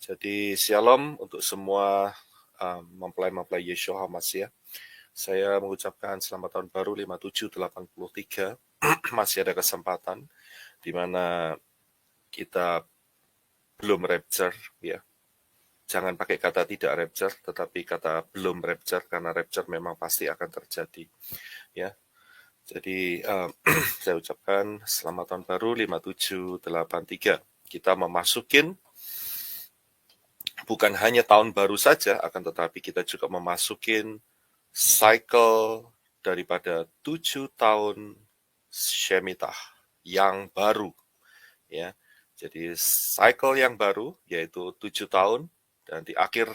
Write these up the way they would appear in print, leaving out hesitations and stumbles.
Jadi Shalom untuk semua mempelai-mempelai Yeshua HaMashiach. Saya mengucapkan selamat tahun baru 5783. Masih ada kesempatan di mana kita belum rapture, ya. Jangan pakai kata tidak rapture, tetapi kata belum rapture, karena rapture memang pasti akan terjadi, ya. Jadi saya ucapkan selamat tahun baru 5783. Kita memasukin bukan hanya tahun baru saja, akan tetapi kita juga memasukin cycle daripada 7 tahun Shemitah yang baru, ya. Jadi cycle yang baru yaitu 7 tahun, dan di akhir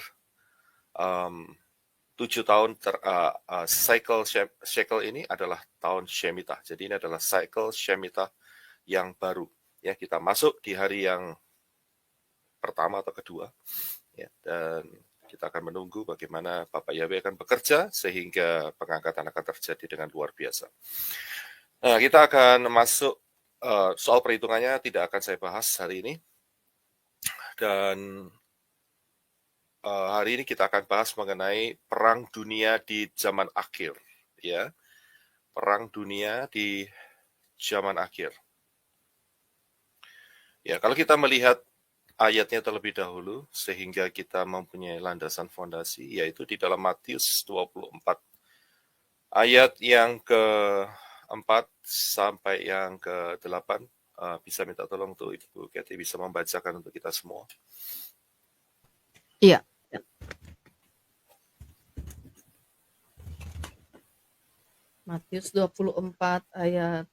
7 tahun cycle ini adalah tahun Shemitah. Jadi ini adalah cycle Shemitah yang baru. Ya, kita masuk di hari yang pertama atau kedua, ya, dan kita akan menunggu bagaimana Bapak Yahweh akan bekerja sehingga pengangkatan akan terjadi dengan luar biasa. Nah, kita akan masuk soal perhitungannya tidak akan saya bahas hari ini, dan hari ini kita akan bahas mengenai perang dunia di zaman akhir, ya, perang dunia di zaman akhir. Ya, kalau kita melihat ayatnya terlebih dahulu, sehingga kita mempunyai landasan fondasi, yaitu di dalam Matius 24, ayat yang ke-4 sampai yang ke-8. Bisa minta tolong untuk Ibu Kathy bisa membacakan untuk kita semua. Iya. Matius 24 ayat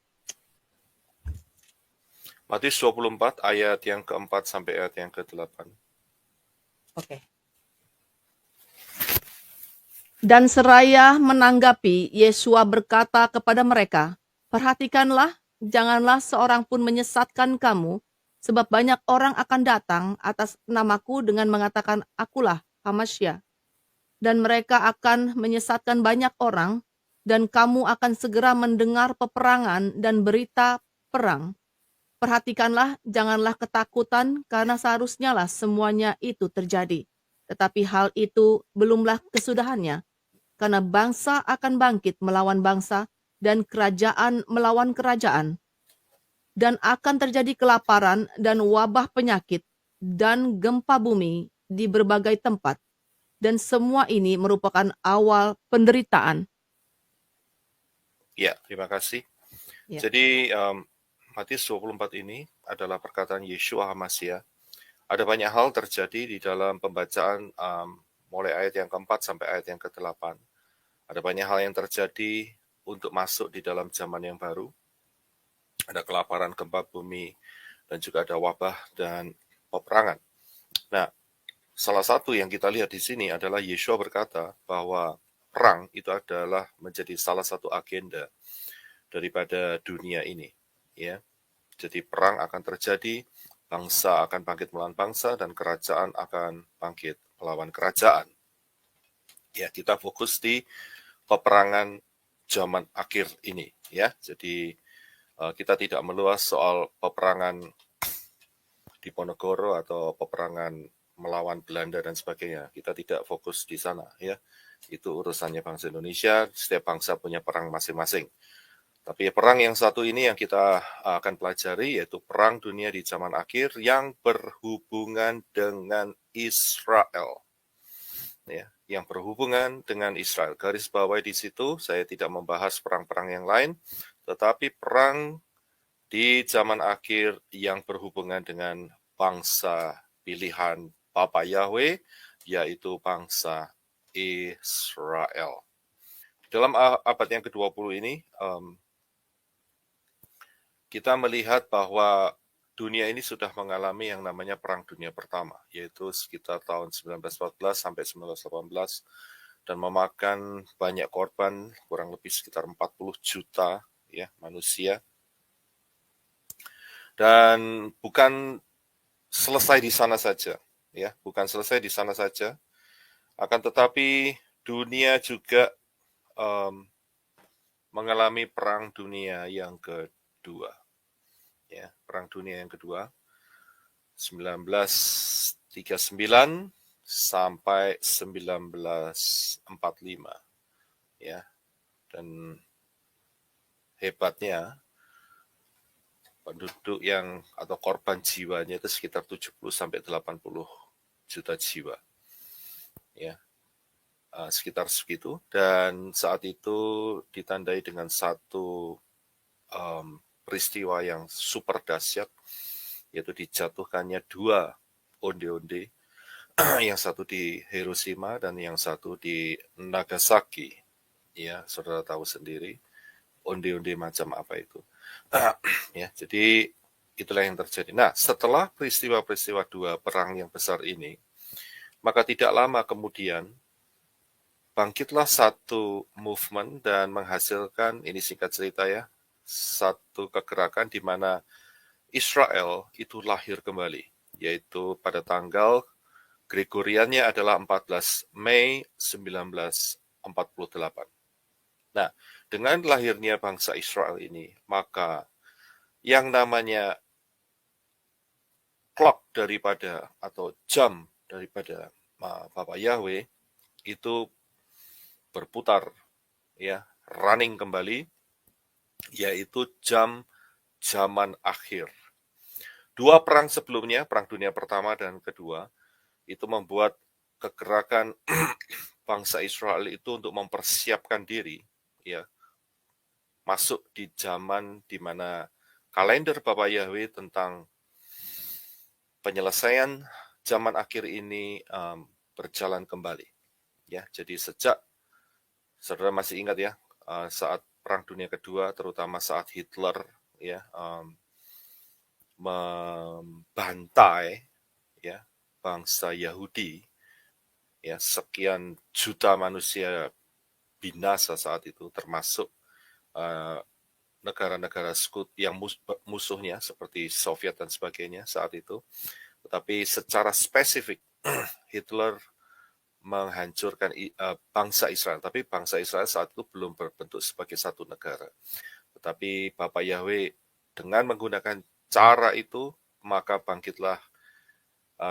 Matius 24 ayat yang ke-4 sampai ayat yang ke-8. Oke. Dan seraya menanggapi, Yesua berkata kepada mereka, "Perhatikanlah, janganlah seorang pun menyesatkan kamu, sebab banyak orang akan datang atas namaku dengan mengatakan, Akulah Hamasya. Dan mereka akan menyesatkan banyak orang, dan kamu akan segera mendengar peperangan dan berita perang. Perhatikanlah, janganlah ketakutan, karena seharusnya lah semuanya itu terjadi. Tetapi hal itu belumlah kesudahannya, karena bangsa akan bangkit melawan bangsa, dan kerajaan melawan kerajaan. Dan akan terjadi kelaparan dan wabah penyakit, dan gempa bumi di berbagai tempat. Dan semua ini merupakan awal penderitaan." Ya, terima kasih. Ya. Jadi Matius 24 ini adalah perkataan Yeshua HaMashiach. Ada banyak hal terjadi di dalam pembacaan mulai ayat yang ke-4 sampai ayat yang ke-8. Ada banyak hal yang terjadi untuk masuk di dalam zaman yang baru. Ada kelaparan, gempa bumi, dan juga ada wabah dan peperangan. Nah, salah satu yang kita lihat di sini adalah Yeshua berkata bahwa perang itu adalah menjadi salah satu agenda daripada dunia ini, ya. Jadi perang akan terjadi, bangsa akan bangkit melawan bangsa, dan kerajaan akan bangkit melawan kerajaan. Ya, kita fokus di peperangan zaman akhir ini, ya. Jadi kita tidak meluas soal peperangan Diponegoro atau peperangan melawan Belanda dan sebagainya. Kita tidak fokus di sana, ya. Itu urusannya bangsa Indonesia, setiap bangsa punya perang masing-masing. Tapi perang yang satu ini yang kita akan pelajari, yaitu perang dunia di zaman akhir yang berhubungan dengan Israel. Ya, yang berhubungan dengan Israel. Garis bawah di situ, saya tidak membahas perang-perang yang lain, tetapi perang di zaman akhir yang berhubungan dengan bangsa pilihan Bapa Yahweh, yaitu bangsa Israel. Dalam abad yang ke-20 ini, kita melihat bahwa dunia ini sudah mengalami yang namanya Perang Dunia Pertama, yaitu sekitar tahun 1914 sampai 1918, dan memakan banyak korban, kurang lebih sekitar 40 juta, ya, manusia. Dan bukan selesai di sana saja, ya, bukan selesai di sana saja, akan tetapi dunia juga mengalami Perang Dunia yang kedua, ya, Perang Dunia yang kedua, 39 sampai 1945 ya. Dan hebatnya penduduk yang atau korban jiwanya itu sekitar 70 sampai 80 juta jiwa. Ya. Sekitar segitu, dan saat itu ditandai dengan satu peristiwa yang super dahsyat, yaitu dijatuhkannya 2 onde-onde, yang satu di Hiroshima dan yang satu di Nagasaki. Ya, saudara tahu sendiri onde-onde macam apa itu. Ya, jadi itulah yang terjadi. Nah, setelah peristiwa-peristiwa 2 perang yang besar ini, maka tidak lama kemudian bangkitlah satu movement dan menghasilkan, ini singkat cerita ya, satu kegerakan di mana Israel itu lahir kembali, yaitu pada tanggal Gregoriannya adalah 14 Mei 1948. Nah, dengan lahirnya bangsa Israel ini, maka yang namanya clock daripada atau jam daripada Bapak Yahweh itu berputar, ya, running kembali, yaitu zaman akhir. 2 perang sebelumnya, Perang Dunia Pertama dan Kedua, itu membuat kegerakan bangsa Israel itu untuk mempersiapkan diri, ya, masuk di zaman di mana kalender Bapak Yahweh tentang penyelesaian zaman akhir ini berjalan kembali. Ya, jadi sejak saudara masih ingat ya, saat Perang Dunia Kedua, terutama saat Hitler ya membantai ya bangsa Yahudi, ya sekian juta manusia binasa saat itu, termasuk negara-negara sekutu yang musuhnya seperti Soviet dan sebagainya saat itu. Tetapi secara spesifik Hitler menghancurkan bangsa Israel, tapi bangsa Israel saat itu belum berbentuk sebagai satu negara. Tetapi Bapak Yahweh dengan menggunakan cara itu, maka bangkitlah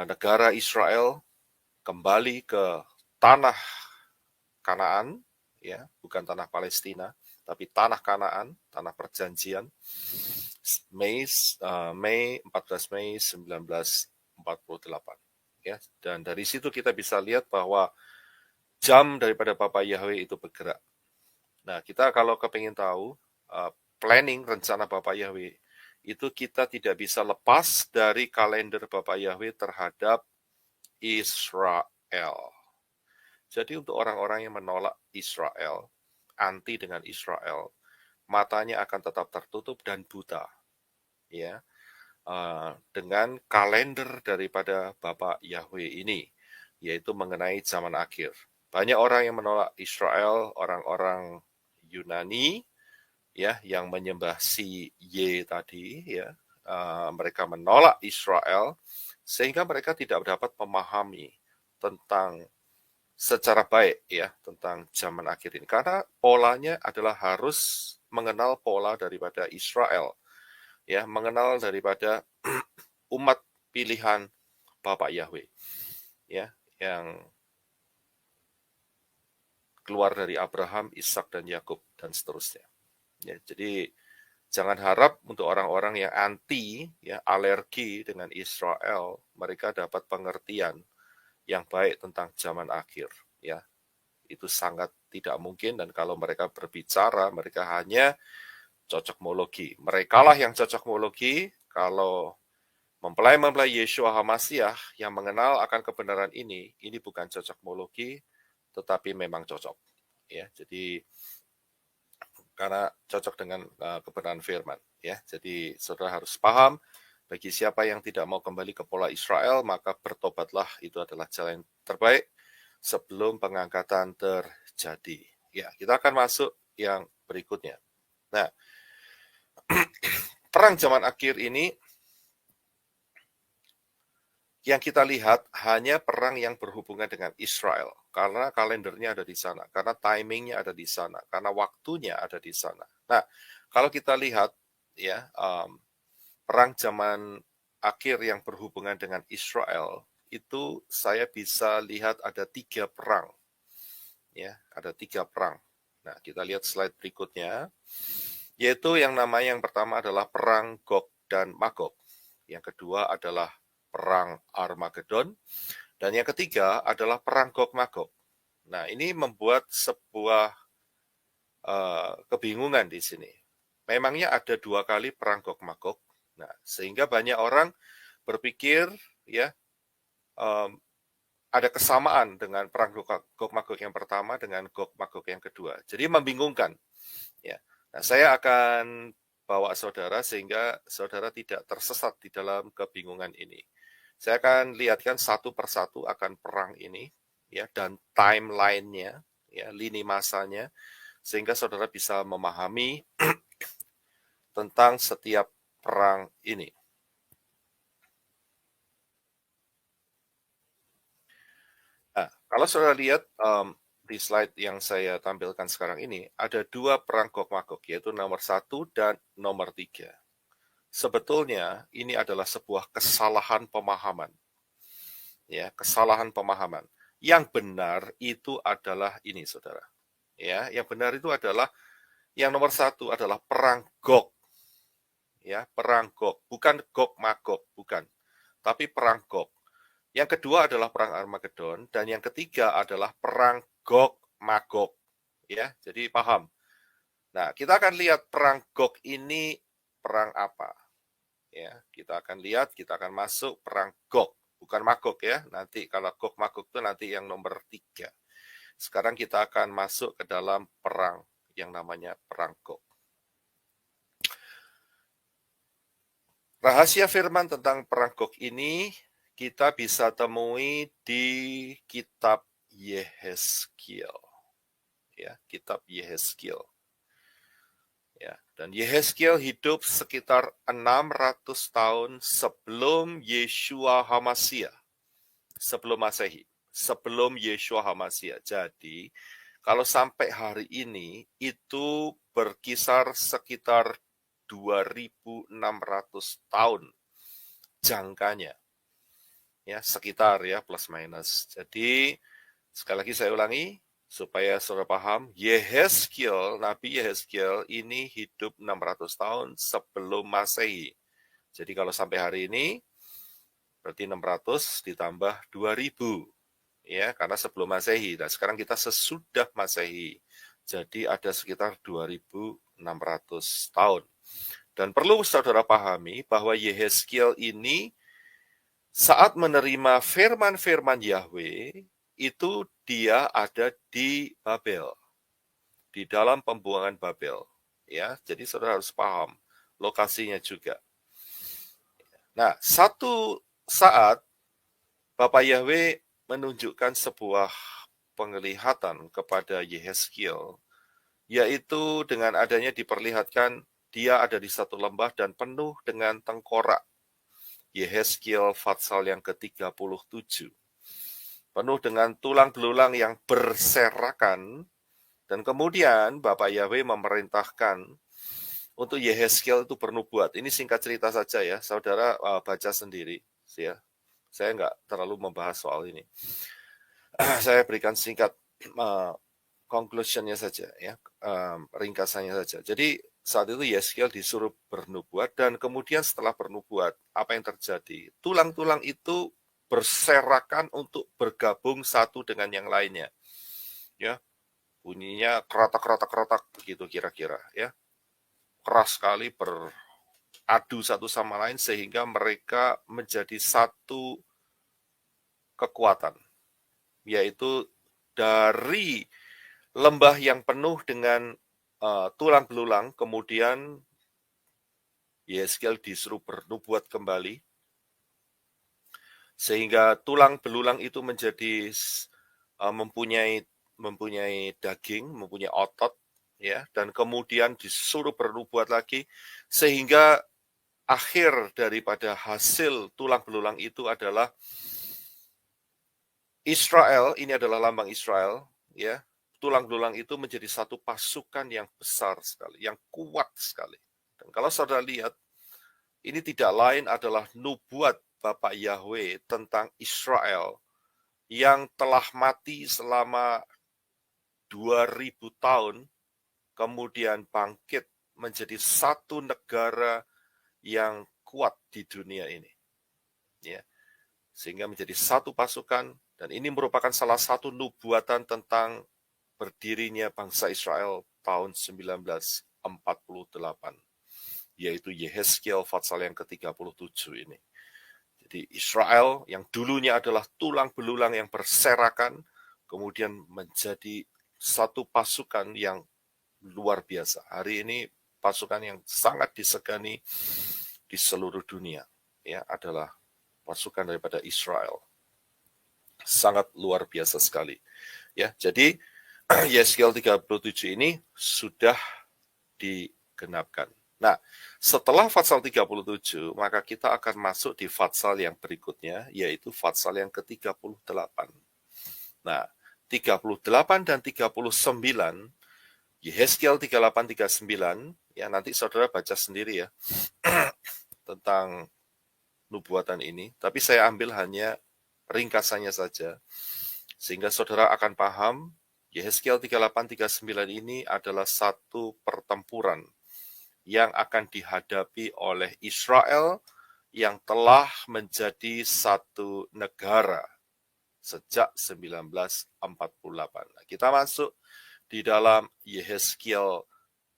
negara Israel kembali ke tanah Kanaan, ya, bukan tanah Palestina, tapi tanah Kanaan, tanah perjanjian. Mei 14 Mei 1948. Ya, dan dari situ kita bisa lihat bahwa jam daripada Bapak Yahweh itu bergerak. Nah, kita kalau kepingin tahu planning rencana Bapak Yahweh, itu kita tidak bisa lepas dari kalender Bapak Yahweh terhadap Israel. Jadi untuk orang-orang yang menolak Israel, anti dengan Israel, matanya akan tetap tertutup dan buta, ya, dengan kalender daripada Bapak Yahweh ini, yaitu mengenai zaman akhir. Banyak orang yang menolak Israel, orang-orang Yunani, ya, yang menyembah si Y tadi, ya, mereka menolak Israel sehingga mereka tidak dapat memahami tentang secara baik, ya, tentang zaman akhir ini, karena polanya adalah harus mengenal pola daripada Israel, ya, mengenal daripada umat pilihan Bapak Yahweh, ya, yang keluar dari Abraham, Ishak dan Yakub dan seterusnya. Ya, jadi jangan harap untuk orang-orang yang anti, ya, alergi dengan Israel, mereka dapat pengertian yang baik tentang zaman akhir, ya. Itu sangat tidak mungkin, dan kalau mereka berbicara, mereka hanya cocokmologi. Merekalah yang cocokmologi kalau mempelai-mempelai Yeshua HaMasiah yang mengenal akan kebenaran ini bukan cocokmologi, tetapi memang cocok. Ya, jadi karena cocok dengan kebenaran firman, ya. Jadi saudara harus paham, bagi siapa yang tidak mau kembali ke pola Israel, maka bertobatlah, itu adalah jalan terbaik sebelum pengangkatan terjadi. Ya, kita akan masuk yang berikutnya. Nah, perang zaman akhir ini yang kita lihat hanya perang yang berhubungan dengan Israel, karena kalendernya ada di sana, karena timingnya ada di sana, karena waktunya ada di sana. Nah, kalau kita lihat, ya, perang zaman akhir yang berhubungan dengan Israel, itu saya bisa lihat ada 3 perang. Ya, ada 3 perang. Nah, kita lihat slide berikutnya, yaitu yang pertama adalah perang Gog dan Magog. Yang kedua adalah perang Armageddon, dan yang ketiga adalah perang Gog Magog. Nah, ini membuat sebuah kebingungan di sini. Memangnya ada 2 kali perang Gog Magog. Nah, sehingga banyak orang berpikir ya ada kesamaan dengan perang Gog Magog yang pertama dengan Gog Magog yang kedua. Jadi membingungkan. Ya. Nah, saya akan bawa saudara sehingga saudara tidak tersesat di dalam kebingungan ini. Saya akan lihatkan satu persatu akan perang ini, ya, dan timeline-nya, ya, lini masanya, sehingga saudara bisa memahami tentang setiap perang ini. Nah, kalau saudara lihat di slide yang saya tampilkan sekarang ini, ada 2 perang Gog Magog, yaitu nomor 1 dan nomor 3. Sebetulnya ini adalah sebuah kesalahan pemahaman. Ya, kesalahan pemahaman. Yang benar itu adalah ini, saudara. Ya, yang benar itu adalah yang nomor 1 adalah perang Gog. Ya, perang Gog, bukan Gog Magog, bukan. Tapi perang Gog. Yang kedua adalah perang Armageddon, dan yang ketiga adalah perang Gog Magog. Ya, jadi paham. Nah, kita akan lihat perang Gog ini perang apa. Ya, kita akan lihat, kita akan masuk perang Gog, bukan Magog ya. Nanti kalau Gog Magog itu nanti yang nomor 3. Sekarang kita akan masuk ke dalam perang yang namanya perang Gog. Rahasia firman tentang perang Gog ini kita bisa temui di kitab Yehezkiel. Ya, kitab Yehezkiel. Ya, dan Yehezkiel hidup sekitar 600 tahun sebelum Yeshua HaMasyiah. Sebelum Masehi. Sebelum Yeshua HaMasyiah. Jadi, kalau sampai hari ini itu berkisar sekitar 2.600 tahun jangkanya. Ya, sekitar ya, plus minus. Jadi, sekali lagi saya ulangi, supaya saudara paham, Yehezkiel, Nabi Yehezkiel ini hidup 600 tahun sebelum Masehi. Jadi kalau sampai hari ini, berarti 600 ditambah 2000. Ya, karena sebelum Masehi. Dan sekarang kita sesudah Masehi. Jadi ada sekitar 2600 tahun. Dan perlu saudara pahami bahwa Yehezkiel ini saat menerima firman-firman Yahweh, itu dia ada di Babel, di dalam pembuangan Babel. Ya, jadi saudara harus paham lokasinya juga. Nah, satu saat Bapak Yahweh menunjukkan sebuah penglihatan kepada Yehezkiel, yaitu dengan adanya diperlihatkan dia ada di satu lembah dan penuh dengan tengkorak. Yehezkiel Fatsal yang ke-37. Penuh dengan tulang belulang yang berserakan, dan kemudian Bapak Yahweh memerintahkan untuk Yehezkiel itu bernubuat. Ini singkat cerita saja ya, saudara baca sendiri. Ya. Saya nggak terlalu membahas soal ini. Saya berikan singkat conclusion-nya saja, ya, ringkasannya saja. Jadi saat itu Yehezkiel disuruh bernubuat, dan kemudian setelah bernubuat, apa yang terjadi? Tulang-tulang itu berserakan untuk bergabung satu dengan yang lainnya. Ya, bunyinya kerotak-kerotak gitu kira-kira, ya. Keras sekali beradu satu sama lain sehingga mereka menjadi satu kekuatan, yaitu dari lembah yang penuh dengan tulang belulang, kemudian Yehezkiel disuruh bernubuat kembali, sehingga tulang belulang itu menjadi mempunyai daging, mempunyai otot, ya, dan kemudian disuruh bernubuat lagi, sehingga akhir daripada hasil tulang belulang itu adalah Israel. Ini adalah lambang Israel, ya. Tulang belulang itu menjadi satu pasukan yang besar sekali, yang kuat sekali. Dan kalau saudara lihat, ini tidak lain adalah nubuat Bapak Yahweh tentang Israel yang telah mati selama 2000 tahun, kemudian bangkit menjadi satu negara yang kuat di dunia ini. Ya, sehingga menjadi satu pasukan, dan ini merupakan salah satu nubuatan tentang berdirinya bangsa Israel tahun 1948, yaitu Yehezkiel pasal yang ke-37 ini. Jadi Israel yang dulunya adalah tulang belulang yang berserakan, kemudian menjadi satu pasukan yang luar biasa. Hari ini pasukan yang sangat disegani di seluruh dunia, ya, adalah pasukan daripada Israel. Sangat luar biasa sekali. Ya, jadi Yehezkiel 37 ini sudah digenapkan. Nah, setelah Fatsal 37, maka kita akan masuk di Fatsal yang berikutnya, yaitu Fatsal yang ke-38. Nah, 38 dan 39, Yehezkiel 38-39, ya nanti saudara baca sendiri ya, tentang nubuatan ini, tapi saya ambil hanya ringkasannya saja, sehingga saudara akan paham, Yehezkiel 38-39 ini adalah satu pertempuran yang akan dihadapi oleh Israel yang telah menjadi satu negara sejak 1948. Nah, kita masuk di dalam Yehezkiel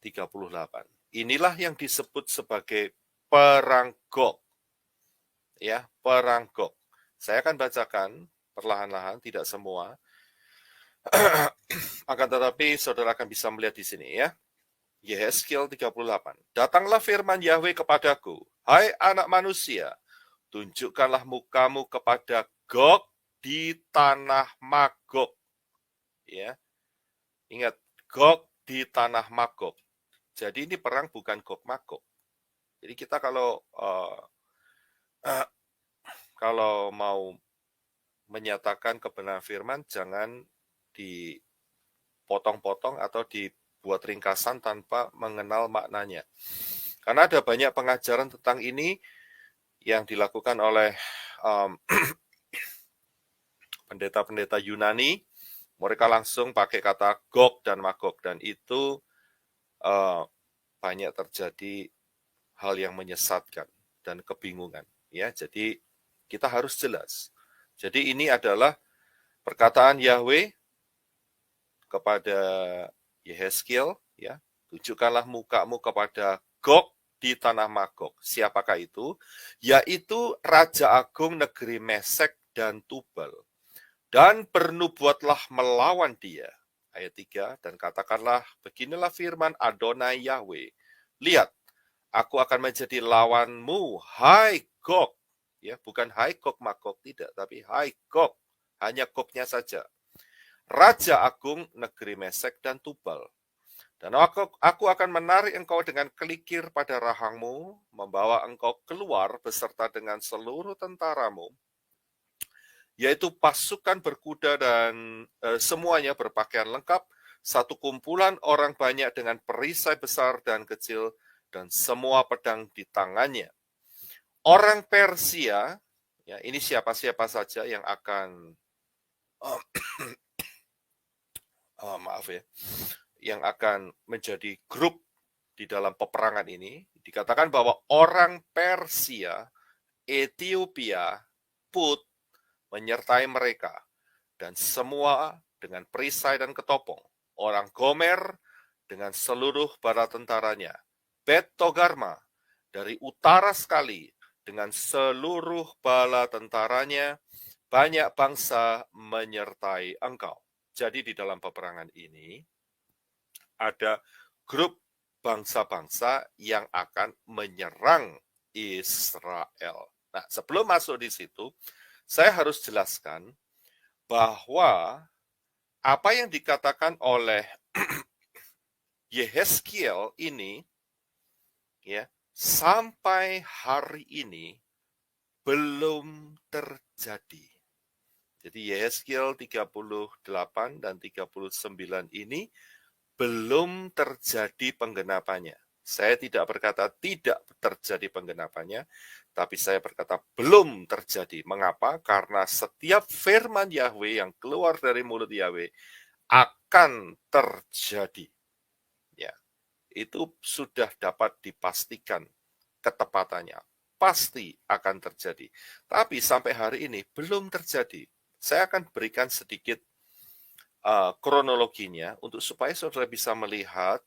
38. Inilah yang disebut sebagai perang Gog. Ya, perang Gog. Saya akan bacakan perlahan-lahan, tidak semua. Akan tetapi saudara akan bisa melihat di sini ya. Yehezkiel 38. Datanglah firman Yahweh kepadaku, hai anak manusia, tunjukkanlah mukamu kepada Gog di tanah Magog. Ya, ingat, Gog di tanah Magog. Jadi ini perang bukan Gog Magog. Jadi kita kalau mau menyatakan kebenaran firman, jangan dipotong-potong atau dibuat ringkasan tanpa mengenal maknanya. Karena ada banyak pengajaran tentang ini yang dilakukan oleh pendeta-pendeta Yunani. Mereka langsung pakai kata Gog dan Magog, dan itu banyak terjadi hal yang menyesatkan dan kebingungan. Ya, jadi kita harus jelas. Jadi ini adalah perkataan Yahweh kepada Yehezkiel, ya, tunjukkanlah mukamu kepada Gog di tanah Magog. Siapakah itu? Yaitu Raja Agung negeri Mesek dan Tubal. Dan bernubuatlah melawan dia. Ayat 3, dan katakanlah, beginilah firman Adonai Yahweh. Lihat, aku akan menjadi lawanmu, hai Gog. Ya, bukan hai Gog Magog, tidak, tapi hai Gog. Hanya Gognya saja. Raja Agung negeri Mesek dan Tubal. Dan aku akan menarik engkau dengan kelikir pada rahangmu, membawa engkau keluar beserta dengan seluruh tentaramu, yaitu pasukan berkuda dan semuanya berpakaian lengkap, satu kumpulan orang banyak dengan perisai besar dan kecil, dan semua pedang di tangannya. Orang Persia, ya ini siapa-siapa saja yang akan yang akan menjadi grup di dalam peperangan ini, dikatakan bahwa orang Persia, Ethiopia, Put, menyertai mereka, dan semua dengan perisai dan ketopong. Orang Gomer dengan seluruh bala tentaranya. Bet Togarma dari utara sekali dengan seluruh bala tentaranya. Banyak bangsa menyertai engkau. Jadi di dalam peperangan ini ada grup bangsa-bangsa yang akan menyerang Israel. Nah, sebelum masuk di situ, saya harus jelaskan bahwa apa yang dikatakan oleh Yehezkiel ini, ya, sampai hari ini belum terjadi. Jadi Yehezkiel 38 dan 39 ini belum terjadi penggenapannya. Saya tidak berkata tidak terjadi penggenapannya, tapi saya berkata belum terjadi. Mengapa? Karena setiap firman Yahweh yang keluar dari mulut Yahweh akan terjadi. Ya, itu sudah dapat dipastikan ketepatannya. Pasti akan terjadi. Tapi sampai hari ini belum terjadi. Saya akan berikan sedikit kronologinya untuk supaya saudara bisa melihat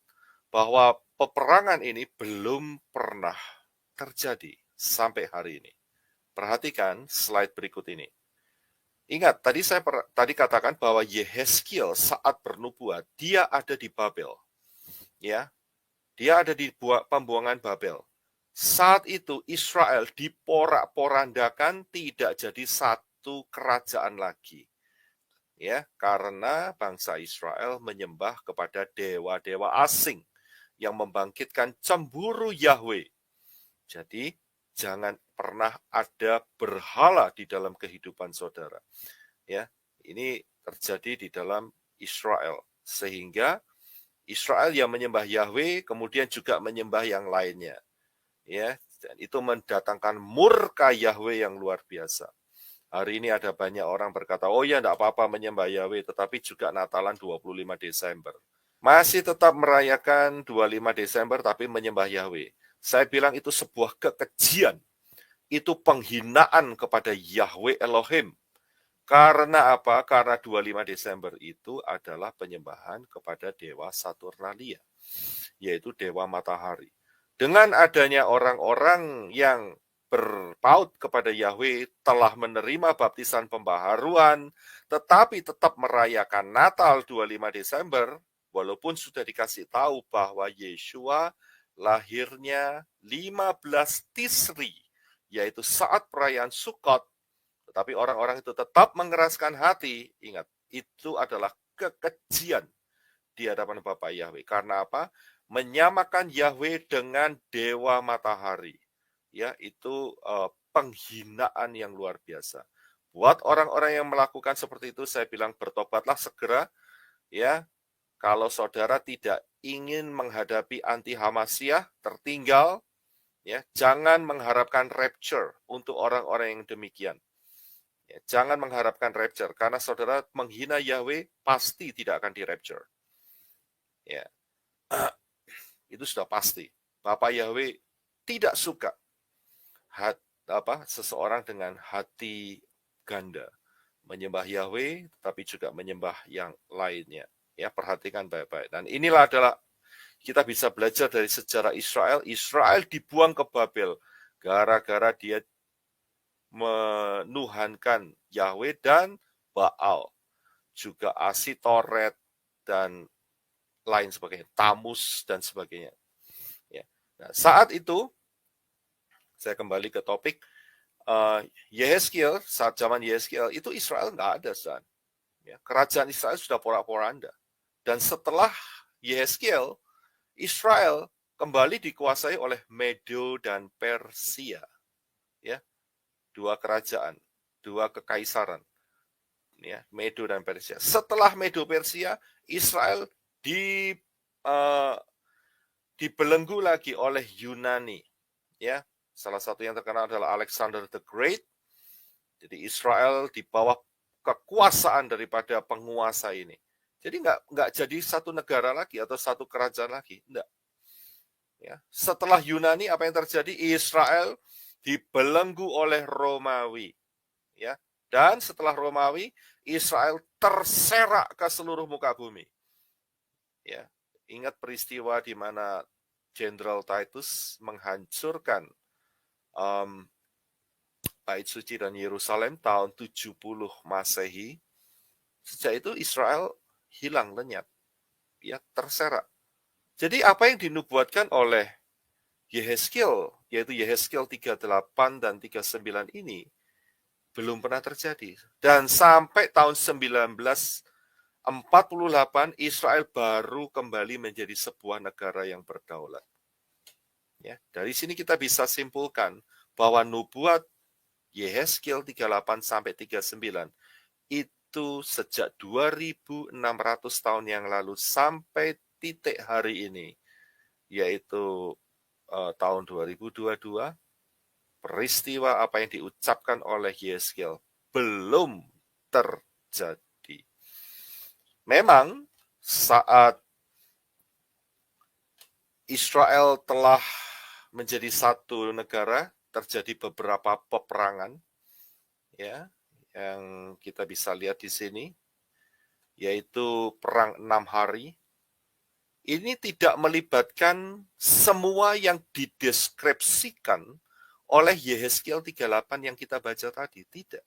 bahwa peperangan ini belum pernah terjadi sampai hari ini. Perhatikan slide berikut ini. Ingat, tadi katakan bahwa Yehezkiel saat bernubuat, dia ada di Babel. Ya, dia ada di pembuangan Babel. Saat itu Israel diporak-porandakan, tidak jadi satu kerajaan lagi. Ya, karena bangsa Israel menyembah kepada dewa-dewa asing yang membangkitkan cemburu Yahweh. Jadi, jangan pernah ada berhala di dalam kehidupan saudara. Ya, ini terjadi di dalam Israel, sehingga Israel yang menyembah Yahweh kemudian juga menyembah yang lainnya. Ya, dan itu mendatangkan murka Yahweh yang luar biasa. Hari ini ada banyak orang berkata, oh ya enggak apa-apa menyembah Yahweh, tetapi juga Natalan 25 Desember. Masih tetap merayakan 25 Desember tapi menyembah Yahweh. Saya bilang itu sebuah kekejian. Itu penghinaan kepada Yahweh Elohim. Karena apa? Karena 25 Desember itu adalah penyembahan kepada Dewa Saturnalia, yaitu Dewa Matahari. Dengan adanya orang-orang yang berpaut kepada Yahweh telah menerima baptisan pembaharuan, tetapi tetap merayakan Natal 25 Desember, walaupun sudah dikasih tahu bahwa Yeshua lahirnya 15 Tisri, yaitu saat perayaan Sukkot, tetapi orang-orang itu tetap mengeraskan hati. Ingat, itu adalah kekejian di hadapan Bapa Yahweh. Karena apa? Menyamakan Yahweh dengan Dewa Matahari. Ya, itu penghinaan yang luar biasa. Buat orang-orang yang melakukan seperti itu, saya bilang bertobatlah segera. Ya, kalau saudara tidak ingin menghadapi anti Hamasyah tertinggal, ya, jangan mengharapkan rapture untuk orang-orang yang demikian. Ya, jangan mengharapkan rapture, karena saudara menghina Yahweh pasti tidak akan di rapture. Ya, itu sudah pasti. Bapak Yahweh tidak suka seseorang dengan hati ganda, menyembah Yahweh, tapi juga menyembah yang lainnya. Ya, perhatikan baik-baik. Dan inilah adalah kita bisa belajar dari sejarah Israel. Israel dibuang ke Babel gara-gara dia menuhankan Yahweh dan Baal, juga Asitoret dan lain sebagainya, Tamus dan sebagainya. Ya. Nah, saat itu saya kembali ke topik Yehezkiel, saat zaman Yehezkiel itu Israel nggak ada, San. Ya, kerajaan Israel sudah porak-poranda. Dan setelah Yehezkiel, Israel kembali dikuasai oleh Medo dan Persia. Ya, dua kerajaan, dua kekaisaran. Ya, Medo dan Persia. Setelah Medo Persia, Israel dibelenggu lagi oleh Yunani. Ya, salah satu yang terkenal adalah Alexander the Great. Jadi Israel di bawah kekuasaan daripada penguasa ini. Jadi nggak jadi satu negara lagi atau satu kerajaan lagi, enggak. Ya, setelah Yunani apa yang terjadi? Israel dibelenggu oleh Romawi. Ya, dan setelah Romawi, Israel terserak ke seluruh muka bumi. Ya, ingat peristiwa di mana Jenderal Titus menghancurkan Bait Suci dan Yerusalem tahun 70 Masehi. Sejak itu Israel hilang lenyap. Ya, terserak. Jadi apa yang dinubuatkan oleh Yehezkiel, yaitu Yehezkiel 38 dan 39 ini, belum pernah terjadi. Dan sampai tahun 1948, Israel baru kembali menjadi sebuah negara yang berdaulat. Ya, dari sini kita bisa simpulkan bahwa nubuat Yehezkiel 38 sampai 39 itu sejak 2600 tahun yang lalu sampai titik hari ini, yaitu tahun 2022, peristiwa apa yang diucapkan oleh Yeskel belum terjadi. Memang saat Israel telah menjadi satu negara, terjadi beberapa peperangan, ya, yang kita bisa lihat di sini, yaitu perang 6 hari. Ini tidak melibatkan semua yang dideskripsikan oleh Yehezkiel 38 yang kita baca tadi, tidak.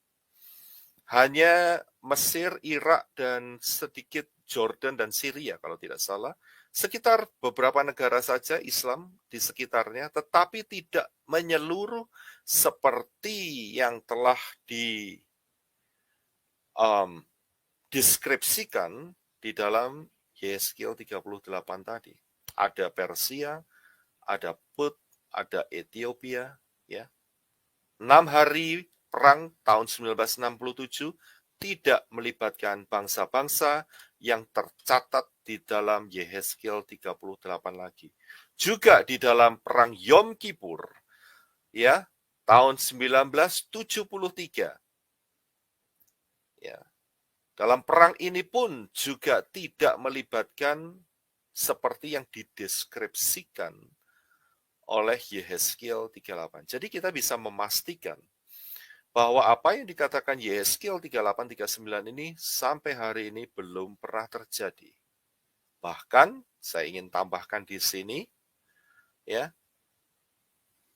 Hanya Mesir, Irak, dan sedikit Jordan dan Syria kalau tidak salah. Sekitar beberapa negara saja Islam di sekitarnya, tetapi tidak menyeluruh seperti yang telah deskripsikan di dalam Yehezkiel 38 tadi. Ada Persia, ada Put, ada Ethiopia, ya. 6 hari perang tahun 1967 tidak melibatkan bangsa-bangsa yang tercatat di dalam Yehezkiel 38 lagi. Juga di dalam perang Yom Kippur, ya, tahun 1973. Ya. Dalam perang ini pun juga tidak melibatkan seperti yang dideskripsikan oleh Yehezkiel 38. Jadi kita bisa memastikan bahwa apa yang dikatakan Yehezkiel 38-39 ini sampai hari ini belum pernah terjadi. Bahkan saya ingin tambahkan di sini, ya,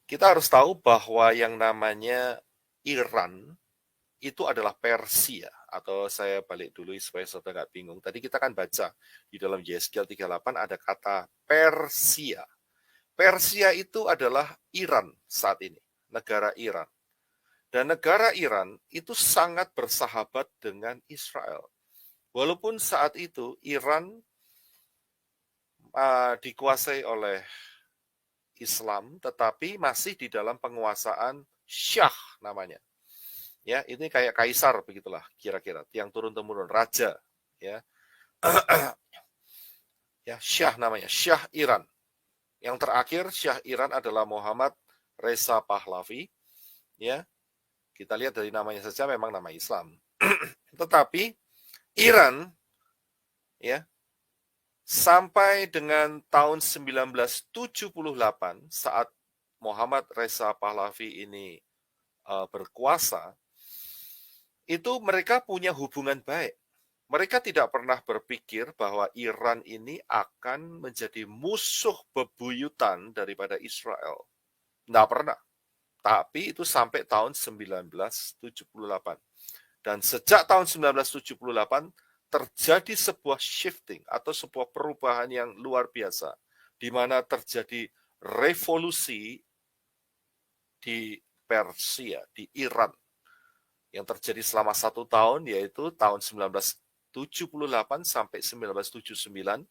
kita harus tahu bahwa yang namanya Iran itu adalah Persia, atau saya balik dulu supaya saudara nggak bingung. Tadi kita kan baca di dalam Yehezkiel 38 ada kata Persia. Persia itu adalah Iran saat ini, negara Iran. Dan negara Iran itu sangat bersahabat dengan Israel. Walaupun saat itu Iran dikuasai oleh Islam, tetapi masih di dalam penguasaan Syah namanya. Ya, ini kayak kaisar begitulah kira-kira, yang turun-temurun raja, ya. Ya, Syah namanya, Syah Iran. Yang terakhir Syah Iran adalah Muhammad Reza Pahlavi, ya. Kita lihat dari namanya saja memang nama Islam. Tetapi Iran, ya, sampai dengan tahun 1978 saat Muhammad Reza Pahlavi ini berkuasa, itu mereka punya hubungan baik. Mereka tidak pernah berpikir bahwa Iran ini akan menjadi musuh bebuyutan daripada Israel. Tidak pernah. Tapi itu sampai tahun 1978. Dan sejak tahun 1978 terjadi sebuah shifting atau sebuah perubahan yang luar biasa, di mana terjadi revolusi di Persia, di Iran, yang terjadi selama 1 tahun, yaitu tahun 1978 sampai 1979.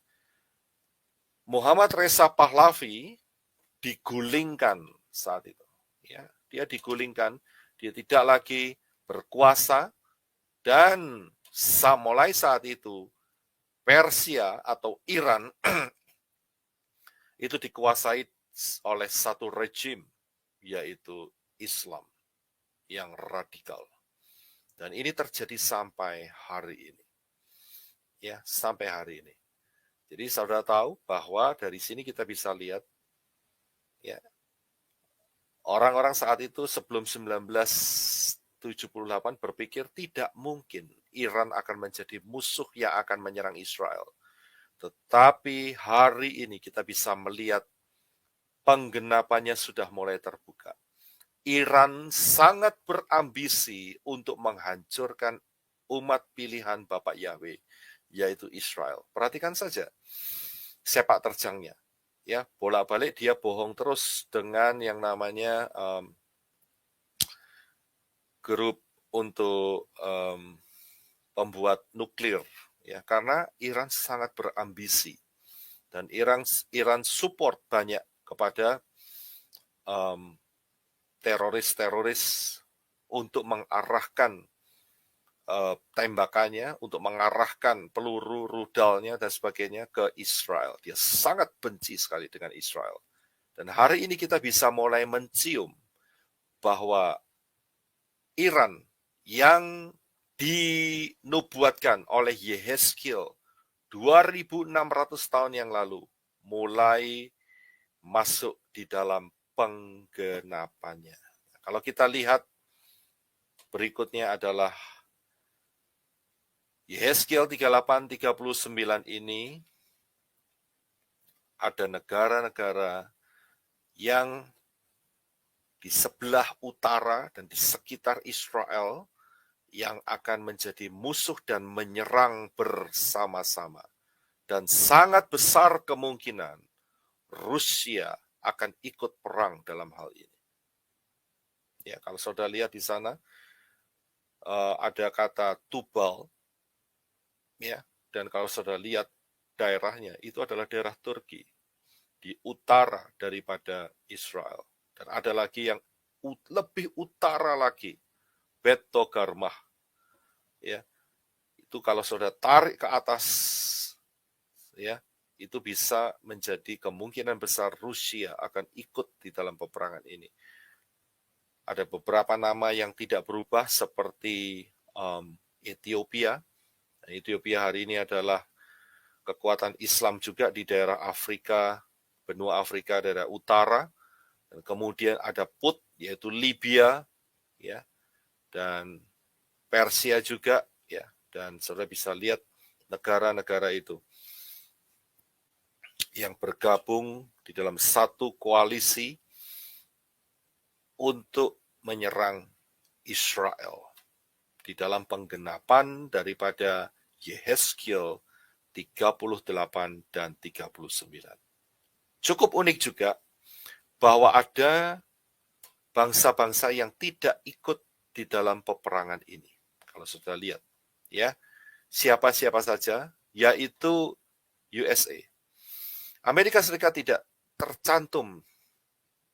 Muhammad Reza Pahlavi digulingkan saat itu. Ya, dia digulingkan, dia tidak lagi berkuasa, dan mulai saat itu Persia atau Iran itu dikuasai oleh satu rejim, yaitu Islam yang radikal. Dan ini terjadi sampai hari ini. Ya, sampai hari ini. Jadi saudara tahu bahwa dari sini kita bisa lihat, ya, orang-orang saat itu sebelum 1978 berpikir tidak mungkin Iran akan menjadi musuh yang akan menyerang Israel. Tetapi hari ini kita bisa melihat penggenapannya sudah mulai terbuka. Iran sangat berambisi untuk menghancurkan umat pilihan Bapak Yahweh, yaitu Israel. Perhatikan saja sepak terjangnya. Ya, bolak-balik dia bohong terus dengan yang namanya grup untuk pembuat nuklir, ya, karena Iran sangat berambisi dan Iran support banyak kepada teroris-teroris untuk mengarahkan tembakannya, untuk mengarahkan peluru rudalnya dan sebagainya ke Israel. Dia sangat benci sekali dengan Israel. Dan hari ini kita bisa mulai mencium bahwa Iran yang dinubuatkan oleh Yehezkiel 2600 tahun yang lalu mulai masuk di dalam penggenapannya. Kalau kita lihat berikutnya adalah Yehezkiel 38-39 ini, ada negara-negara yang di sebelah utara dan di sekitar Israel yang akan menjadi musuh dan menyerang bersama-sama. Dan sangat besar kemungkinan Rusia akan ikut perang dalam hal ini. Ya, kalau saudara lihat di sana ada kata Tubal, ya, dan kalau saudara lihat daerahnya itu adalah daerah Turki di utara daripada Israel. Dan ada lagi yang lebih utara lagi, Bet Togarmah. Ya, itu kalau saudara tarik ke atas, ya, itu bisa menjadi kemungkinan besar Rusia akan ikut di dalam peperangan ini. Ada beberapa nama yang tidak berubah seperti Ethiopia. Ethiopia hari ini adalah kekuatan Islam juga di daerah Afrika, benua Afrika daerah utara. Dan kemudian ada Put, yaitu Libya, ya, dan Persia juga, ya. Dan saudara bisa lihat negara-negara itu yang bergabung di dalam satu koalisi untuk menyerang Israel di dalam penggenapan daripada Yehezkiel 38 dan 39. Cukup unik juga bahwa ada bangsa-bangsa yang tidak ikut di dalam peperangan ini. Kalau sudah lihat, ya, siapa-siapa saja, yaitu USA. Amerika Serikat tidak tercantum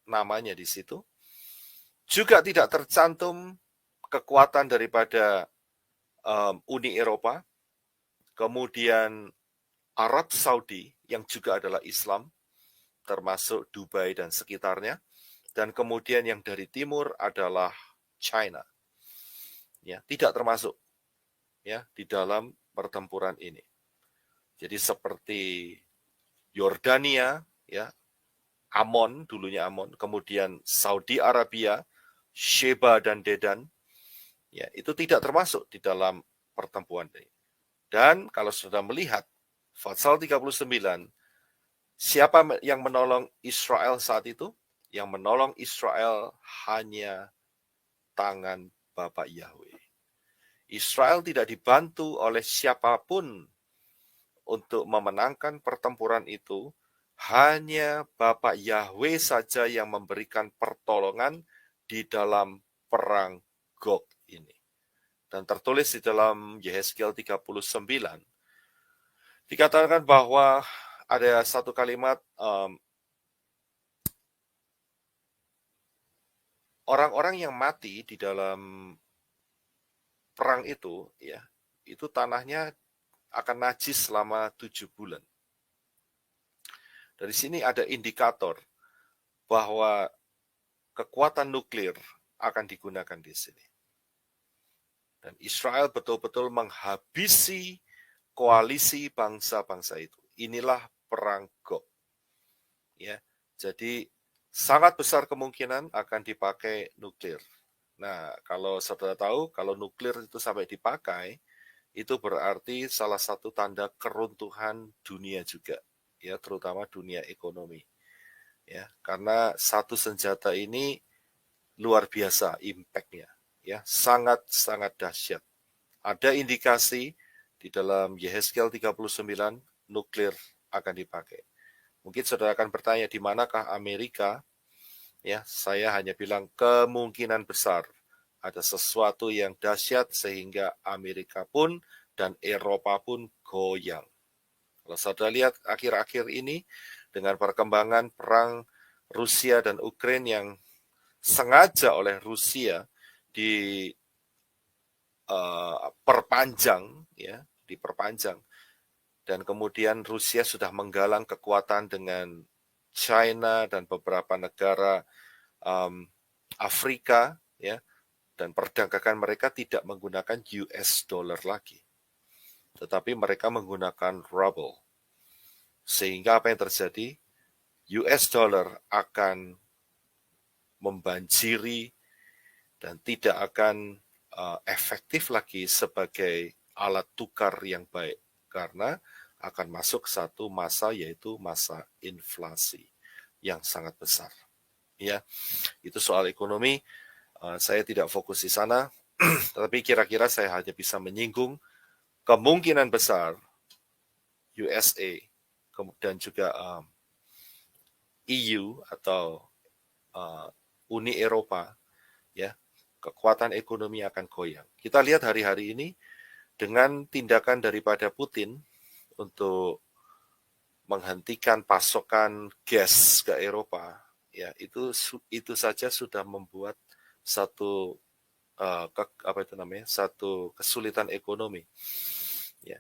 namanya di situ. Juga tidak tercantum kekuatan daripada Uni Eropa, kemudian Arab Saudi yang juga adalah Islam, termasuk Dubai dan sekitarnya, dan kemudian yang dari timur adalah China. Ya, tidak termasuk, ya, di dalam pertempuran ini. Jadi seperti Yordania, ya, Amon, dulunya Amon, kemudian Saudi Arabia, Sheba dan Dedan, ya, itu tidak termasuk di dalam pertempuran ini. Dan kalau sudah melihat pasal 39, siapa yang menolong Israel saat itu? Yang menolong Israel hanya tangan Bapak Yahweh. Israel tidak dibantu oleh siapapun untuk memenangkan pertempuran itu, hanya Bapak Yahweh saja yang memberikan pertolongan di dalam perang Gog ini. Dan tertulis di dalam Yehezkiel 39, dikatakan bahwa ada satu kalimat, orang-orang yang mati di dalam perang itu, ya, itu tanahnya akan najis selama 7 bulan. Dari sini ada indikator bahwa kekuatan nuklir akan digunakan di sini. Dan Israel betul-betul menghabisi koalisi bangsa-bangsa itu. Inilah perang Gog. Ya, jadi sangat besar kemungkinan akan dipakai nuklir. Nah, kalau saudara tahu, kalau nuklir itu sampai dipakai, itu berarti salah satu tanda keruntuhan dunia juga, ya, terutama dunia ekonomi. Ya, karena satu senjata ini luar biasa impact-nya, ya, sangat-sangat dahsyat. Ada indikasi di dalam Yehezkiel 39 nuklir akan dipakai. Mungkin saudara akan bertanya, di manakah Amerika? Ya, saya hanya bilang kemungkinan besar ada sesuatu yang dahsyat sehingga Amerika pun dan Eropa pun goyang. Kalau saudara lihat akhir-akhir ini dengan perkembangan perang Rusia dan Ukraina yang sengaja oleh Rusia perpanjang, ya, diperpanjang. Dan kemudian Rusia sudah menggalang kekuatan dengan China dan beberapa negara Afrika, ya, dan perdagangan mereka tidak menggunakan US dollar lagi, tetapi mereka menggunakan ruble. Sehingga apa yang terjadi? US dollar akan membanjiri dan tidak akan efektif lagi sebagai alat tukar yang baik, karena akan masuk satu masa, yaitu masa inflasi yang sangat besar. Ya, itu soal ekonomi. Saya tidak fokus di sana, tetapi kira-kira saya hanya bisa menyinggung kemungkinan besar USA dan juga EU atau Uni Eropa, ya, kekuatan ekonomi akan goyang. Kita lihat hari-hari ini dengan tindakan daripada Putin untuk menghentikan pasokan gas ke Eropa, ya, itu saja sudah membuat satu satu kesulitan ekonomi, ya.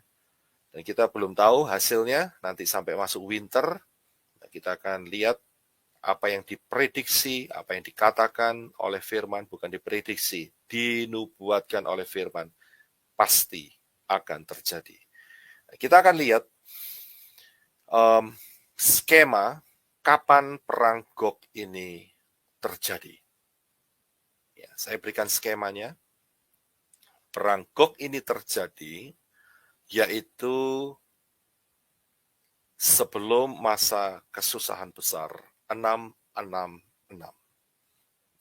Dan kita belum tahu hasilnya nanti sampai masuk winter. Kita akan lihat apa yang diprediksi, apa yang dikatakan oleh firman, bukan diprediksi, dinubuatkan oleh firman, pasti akan terjadi. Kita akan lihat skema kapan perang Gog ini terjadi. Ya, saya berikan skemanya. Perang Gog ini terjadi yaitu sebelum masa kesusahan besar 666.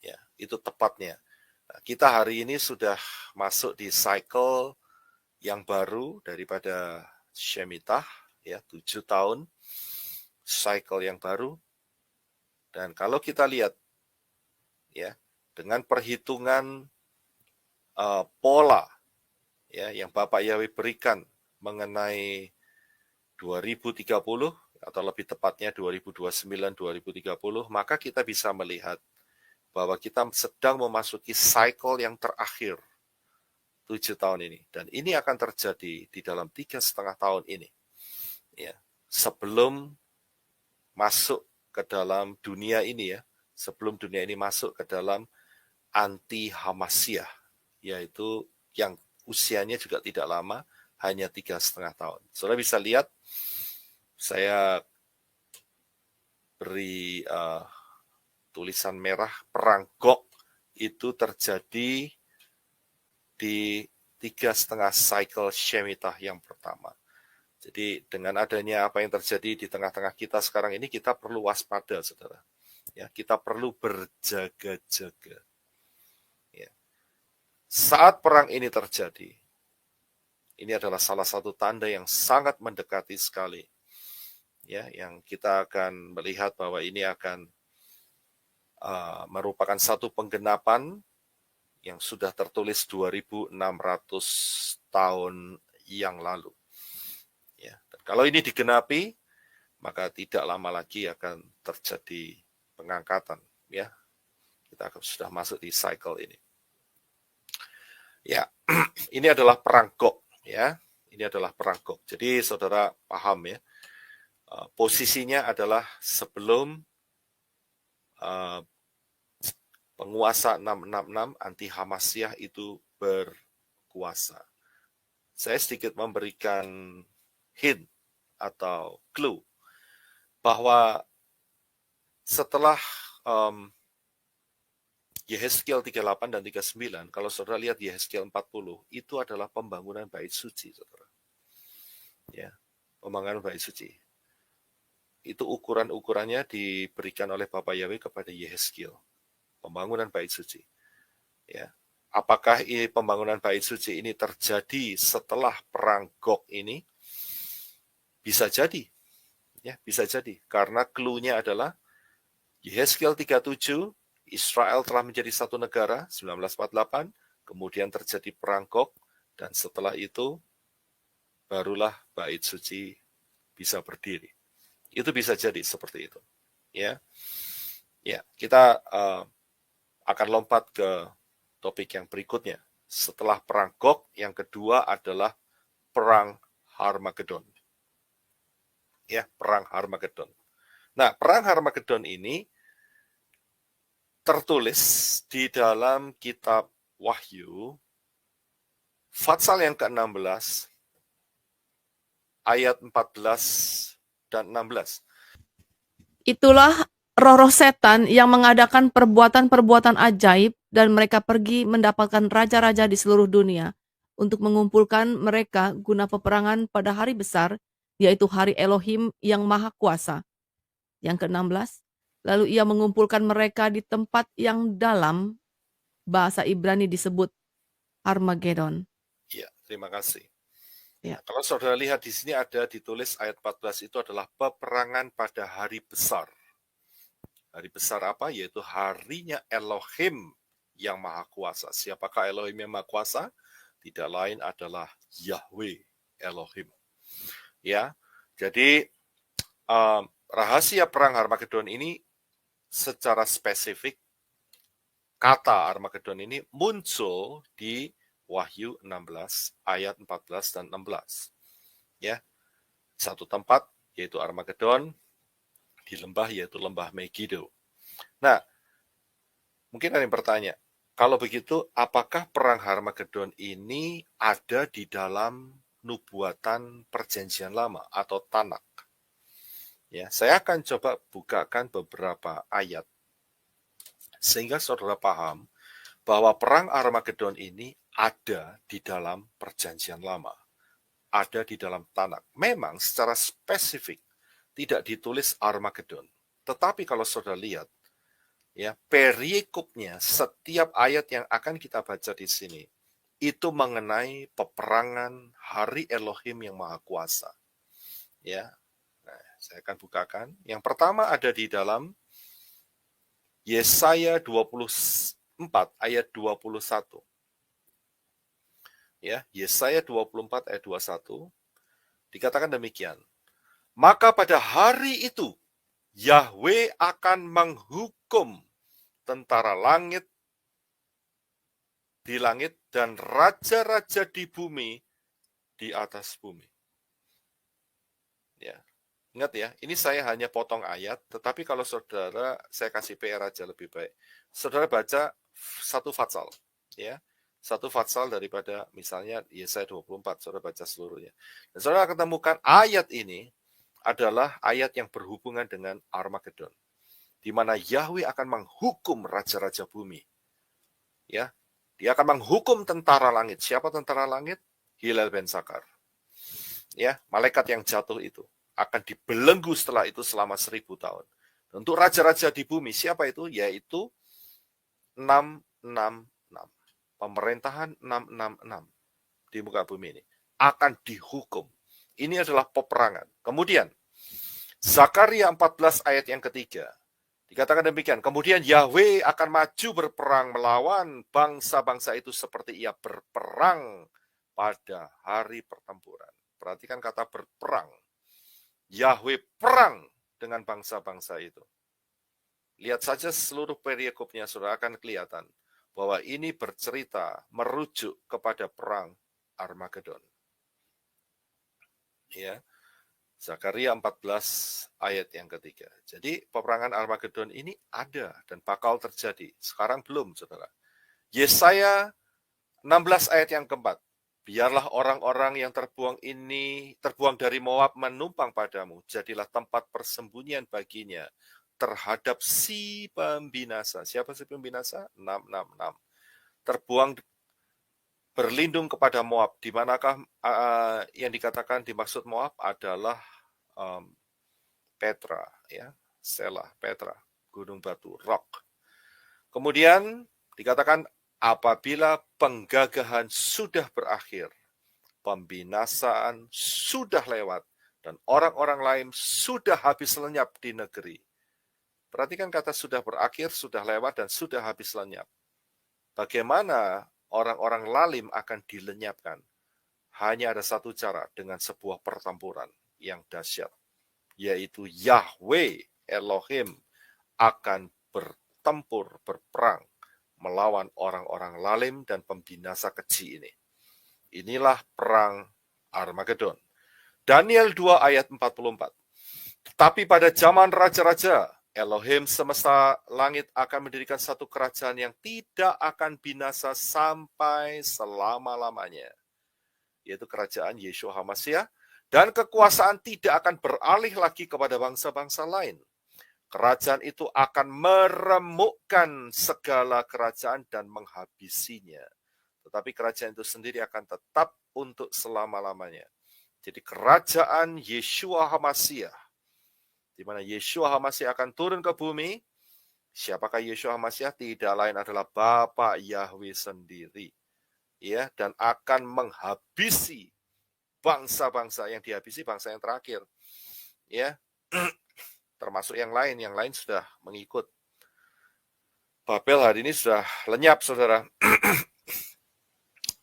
Ya, itu tepatnya. Nah, kita hari ini sudah masuk di cycle yang baru daripada Shemitah, ya, 7 tahun cycle yang baru. Dan kalau kita lihat, ya, dengan perhitungan pola, ya, yang Bapak Yahweh berikan mengenai 2030 atau lebih tepatnya 2029-2030, maka kita bisa melihat bahwa kita sedang memasuki cycle yang terakhir 7 tahun ini. Dan ini akan terjadi di dalam 3,5 tahun ini, ya, sebelum masuk ke dalam dunia ini, ya, sebelum dunia ini masuk ke dalam anti-Hamasyah, yaitu yang usianya juga tidak lama, hanya 3,5 tahun. Saudara bisa lihat, saya beri tulisan merah, perang Gog itu terjadi di 3,5 cycle Shemitah yang pertama. Jadi dengan adanya apa yang terjadi di tengah-tengah kita sekarang ini, kita perlu waspada, saudara. Ya, kita perlu berjaga-jaga. Ya. Saat perang ini terjadi, ini adalah salah satu tanda yang sangat mendekati sekali, ya, yang kita akan melihat bahwa ini akan merupakan satu penggenapan yang sudah tertulis 2.600 tahun yang lalu. Ya, dan kalau ini digenapi, maka tidak lama lagi akan terjadi pengangkatan. Ya, kita sudah masuk di cycle ini. Ya, ini adalah perang Gog. Ya, ini adalah perang Gog. Jadi saudara paham, ya, posisinya adalah sebelum penguasa 666 anti Hamasyah itu berkuasa. Saya sedikit memberikan hint atau clue bahwa setelah Yehezkiel 38 dan 39, kalau saudara lihat Yehezkiel 40, itu adalah pembangunan bait suci, saudara. Ya, pembangunan bait suci. Itu ukuran-ukurannya diberikan oleh Bapak Yahweh kepada Yehezkiel. Pembangunan bait suci. Ya. Apakah pembangunan bait suci ini terjadi setelah perang Gog ini? Bisa jadi. Ya, bisa jadi. Karena clue-nya adalah Yehezkiel 37, Israel telah menjadi satu negara, 1948, kemudian terjadi perang Gog, dan setelah itu barulah bait suci bisa berdiri. Itu bisa jadi seperti itu. Ya, ya, kita akan lompat ke topik yang berikutnya. Setelah perang Gog, yang kedua adalah perang Harmagedon. Ya, perang Harmagedon. Nah, perang Harmagedon ini tertulis di dalam kitab Wahyu, Fatsal yang ke-16, ayat 14 dan 16. Itulah roh-roh setan yang mengadakan perbuatan-perbuatan ajaib dan mereka pergi mendapatkan raja-raja di seluruh dunia untuk mengumpulkan mereka guna peperangan pada hari besar, yaitu hari Elohim yang Maha Kuasa. Yang ke-16, lalu ia mengumpulkan mereka di tempat yang dalam, bahasa Ibrani disebut Armageddon. Ya, terima kasih. Ya. Kalau saudara lihat di sini ada ditulis ayat 14 itu adalah peperangan pada hari besar. Hari besar apa? Yaitu harinya Elohim yang Maha Kuasa. Siapakah Elohim yang Maha Kuasa? Tidak lain adalah Yahweh Elohim. Ya, jadi rahasia perang Harmagedon ini secara spesifik kata Armageddon ini muncul di Wahyu 16 ayat 14 dan 16. Ya. Satu tempat yaitu Armageddon, di lembah yaitu lembah Megiddo. Nah, mungkin ada yang bertanya, kalau begitu apakah perang Harmagedon ini ada di dalam nubuatan perjanjian lama atau Tanak? Ya, saya akan coba bukakan beberapa ayat sehingga saudara paham bahwa perang Armageddon ini ada di dalam perjanjian lama, ada di dalam Tanak. Memang secara spesifik tidak ditulis Armageddon, tetapi kalau saudara lihat, ya perikopnya setiap ayat yang akan kita baca di sini itu mengenai peperangan hari Elohim yang Maha Kuasa. Ya, nah, saya akan bukakan. Yang pertama ada di dalam Yesaya 24 ayat 21. Ya, Yesaya 24 ayat 21 dikatakan demikian. Maka pada hari itu Yahweh akan menghukum tentara langit di langit dan raja-raja di bumi di atas bumi. Ya. Ingat ya, ini saya hanya potong ayat, tetapi kalau saudara, saya kasih PR aja lebih baik. Saudara baca satu fatsal, ya. Satu fatsal daripada misalnya Yesaya 24, saudara baca seluruhnya. Dan saudara akan temukan ayat ini adalah ayat yang berhubungan dengan Armageddon, di mana Yahweh akan menghukum raja-raja bumi. Ya, dia akan menghukum tentara langit. Siapa tentara langit? Hilal ben Sakar. Ya, malaikat yang jatuh itu akan dibelenggu setelah itu selama 1000 tahun. Untuk raja-raja di bumi, siapa itu? Yaitu 666. Pemerintahan 666 di muka bumi ini akan dihukum. Ini adalah peperangan. Kemudian, Zakaria 14 ayat yang ketiga. Dikatakan demikian, kemudian Yahweh akan maju berperang melawan bangsa-bangsa itu seperti ia berperang pada hari pertempuran. Perhatikan kata berperang. Yahweh perang dengan bangsa-bangsa itu. Lihat saja seluruh perikopnya, saudara akan kelihatan bahwa ini bercerita merujuk kepada perang Armageddon. Ya, Zakaria 14 ayat yang ketiga. Jadi peperangan Armageddon ini ada dan bakal terjadi. Sekarang belum, saudara. Yesaya 16 ayat yang keempat. Biarlah orang-orang yang terbuang dari Moab menumpang padamu. Jadilah tempat persembunyian baginya terhadap si pembinasa. Siapa si pembinasa? 666. Terbuang berlindung kepada Moab. Di manakah yang dikatakan dimaksud Moab adalah Petra, ya, Selah, Petra, gunung batu, rock. Kemudian dikatakan apabila penggagahan sudah berakhir, pembinasaan sudah lewat, dan orang-orang lain sudah habis lenyap di negeri. Perhatikan kata sudah berakhir, sudah lewat, dan sudah habis lenyap. Bagaimana orang-orang lalim akan dilenyapkan? Hanya ada satu cara, dengan sebuah pertempuran yang dahsyat, yaitu Yahweh Elohim akan bertempur, berperang melawan orang-orang lalim dan pembinasa keji ini. Inilah perang Armageddon. Daniel 2 ayat 44. Tetapi pada zaman raja-raja, Elohim semesta langit akan mendirikan satu kerajaan yang tidak akan binasa sampai selama-lamanya, yaitu kerajaan Yeshua HaMashiach, dan kekuasaan tidak akan beralih lagi kepada bangsa-bangsa lain. Kerajaan itu akan meremukkan segala kerajaan dan menghabisinya. Tetapi kerajaan itu sendiri akan tetap untuk selama-lamanya. Jadi kerajaan Yeshua HaMashiach, di mana Yeshua HaMashiach akan turun ke bumi. Siapakah Yeshua HaMashiach? Tidak lain adalah Bapa Yahweh sendiri. Ya, dan akan menghabisi bangsa-bangsa, yang dihabisi bangsa yang terakhir. Ya. Termasuk yang lain sudah mengikut. Babel hari ini sudah lenyap, saudara.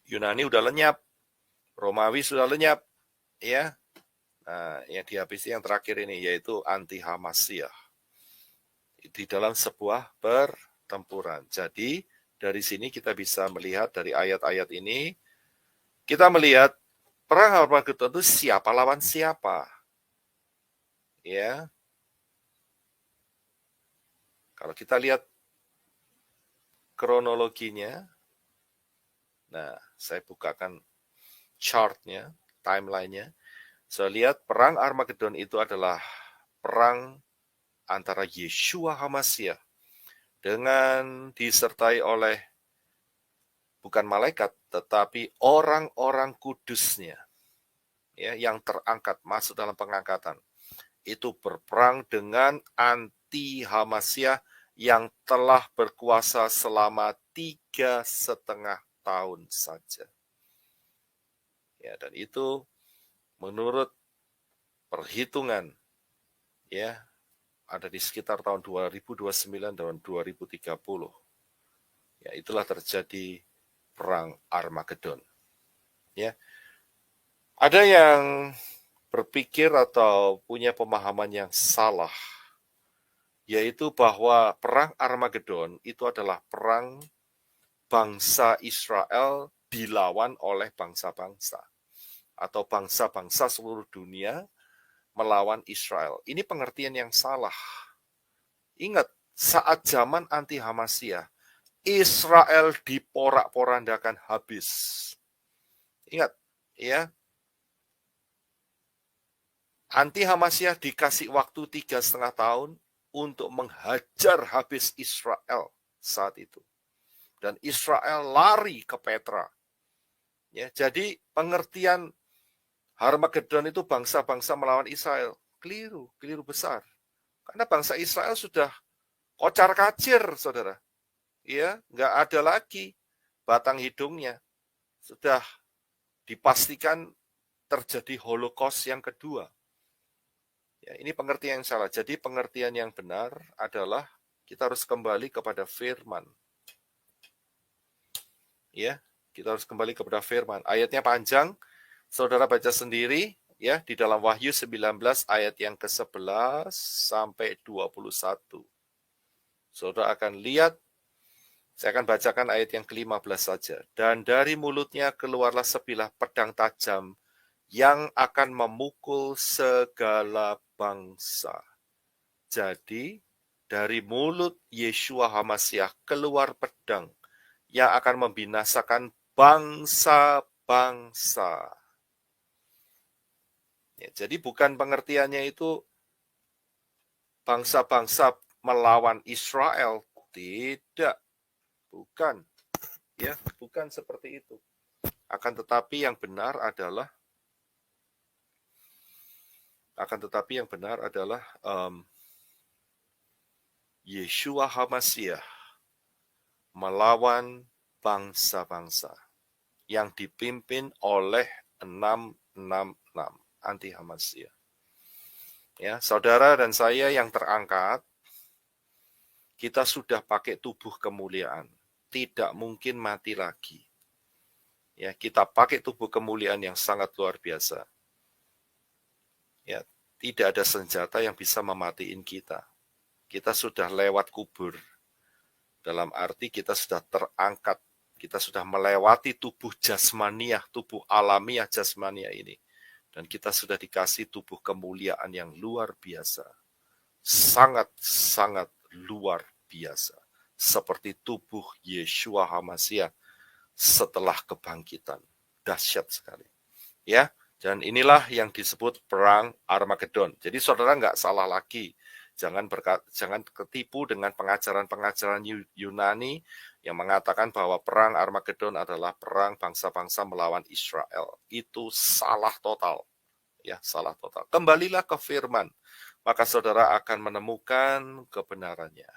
Yunani sudah lenyap, Romawi sudah lenyap, ya. Nah, yang dihabisi yang terakhir ini yaitu anti-Hamasiyah di dalam sebuah pertempuran. Jadi dari sini kita bisa melihat dari ayat-ayat ini, kita melihat perang Armageddon itu siapa lawan siapa, ya. Kalau kita lihat kronologinya, nah saya bukakan chartnya, timelinenya. Saya lihat perang Armageddon itu adalah perang antara Yeshua HaMashiach dengan disertai oleh bukan malaikat, tetapi orang-orang kudusnya, ya, yang terangkat masuk dalam pengangkatan. Itu berperang dengan anti-Hamashiach yang telah berkuasa selama 3,5 tahun saja. Ya, dan itu menurut perhitungan, ya, ada di sekitar tahun 2029 dan 2030. Ya, itulah terjadi perang Armageddon. Ya. Ada yang berpikir atau punya pemahaman yang salah, yaitu bahwa perang Armageddon itu adalah perang bangsa Israel dilawan oleh bangsa-bangsa, atau bangsa-bangsa seluruh dunia melawan Israel. Ini pengertian yang salah. Ingat, saat zaman anti-Hamasiyah, Israel diporak-porandakan habis. Ingat, ya, anti-Hamasiyah dikasih waktu 3,5 tahun untuk menghajar habis Israel saat itu. Dan Israel lari ke Petra. Ya, jadi pengertian Armageddon itu bangsa-bangsa melawan Israel. Keliru besar. Karena bangsa Israel sudah kocar-kacir, saudara. Ya, nggak ada lagi batang hidungnya. Sudah dipastikan terjadi Holocaust yang kedua. Ya, ini pengertian yang salah. Jadi pengertian yang benar adalah kita harus kembali kepada firman. Ya, kita harus kembali kepada firman. Ayatnya panjang, saudara baca sendiri, ya, di dalam Wahyu 19 ayat yang ke-11 sampai 21. Saudara akan lihat, saya akan bacakan ayat yang ke-15 saja. Dan dari mulutnya keluarlah sebilah pedang tajam yang akan memukul segala bangsa. Jadi, dari mulut Yeshua HaMashiach keluar pedang yang akan membinasakan bangsa-bangsa. Ya, jadi bukan pengertiannya itu bangsa-bangsa melawan Israel. Tidak. Bukan. Ya, bukan seperti itu. Akan tetapi yang benar adalah Yeshua HaMashiach melawan bangsa-bangsa yang dipimpin oleh 666 anti-Hamasiyah. Ya, saudara dan saya yang terangkat, kita sudah pakai tubuh kemuliaan, tidak mungkin mati lagi. Ya, kita pakai tubuh kemuliaan yang sangat luar biasa. Ya, tidak ada senjata yang bisa mematiin kita. Kita sudah lewat kubur. Dalam arti kita sudah terangkat, kita sudah melewati tubuh jasmaniah, tubuh alamiah jasmaniah ini. Dan kita sudah dikasih tubuh kemuliaan yang luar biasa. Sangat-sangat luar biasa. Seperti tubuh Yeshua HaMashiach setelah kebangkitan. Dahsyat sekali. Ya, dan inilah yang disebut perang Armageddon. Jadi saudara nggak salah lagi. Jangan ketipu dengan pengajaran-pengajaran Yunani yang mengatakan bahwa perang Armageddon adalah perang bangsa-bangsa melawan Israel. Itu salah total. Ya, salah total. Kembalilah ke firman, maka saudara akan menemukan kebenarannya.